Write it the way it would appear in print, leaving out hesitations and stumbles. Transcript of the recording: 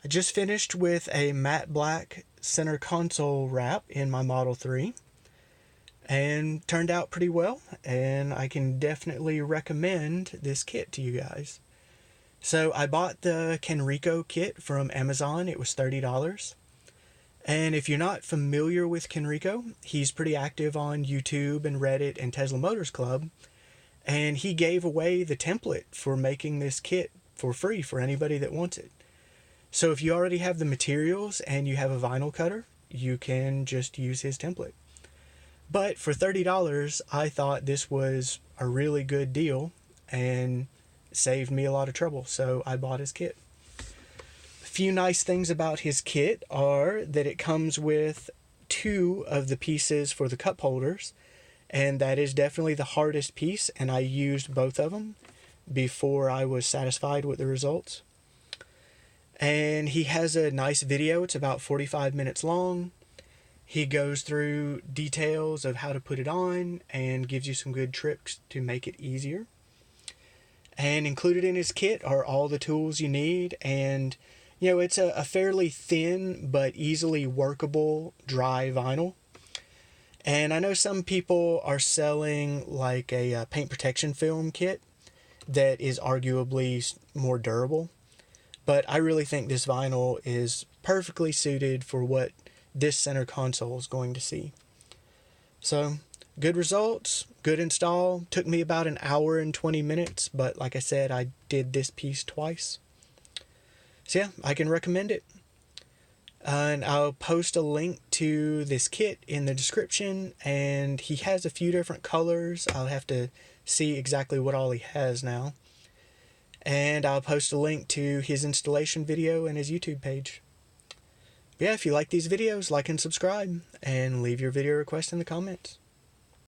I just finished with a matte black center console wrap in my Model 3 and turned out pretty well, and I can definitely recommend this kit to you guys. So I bought the Kenriko kit from Amazon. It was $30. And if you're not familiar with Kenriko, he's pretty active on YouTube and Reddit and Tesla Motors Club, and he gave away the template for making this kit for free for anybody that wants it. So if you already have the materials and you have a vinyl cutter, you can just use his template. But for $30, I thought this was a really good deal and saved me a lot of trouble, so I bought his kit. A few nice things about his kit are that it comes with 2 of the pieces for the cup holders, and that is definitely the hardest piece, and I used both of them before I was satisfied with the results. And he has a nice video. It's about 45 minutes long. He goes through details of how to put it on and gives you some good tricks to make it easier. And included in his kit are all the tools you need, and it's a fairly thin but easily workable dry vinyl. And I know some people are selling like a paint protection film kit that is arguably more durable, but I really think this vinyl is perfectly suited for what this center console is going to see. So, good results, good install. Took me about an hour and 20 minutes, but like I said, I did this piece twice. So yeah, I can recommend it. And I'll post a link to this kit in the description, and he has a few different colors. I'll have to see exactly what all he has now. And I'll post a link to his installation video and his YouTube page. But yeah, if you like these videos, like and subscribe, and leave your video request in the comments.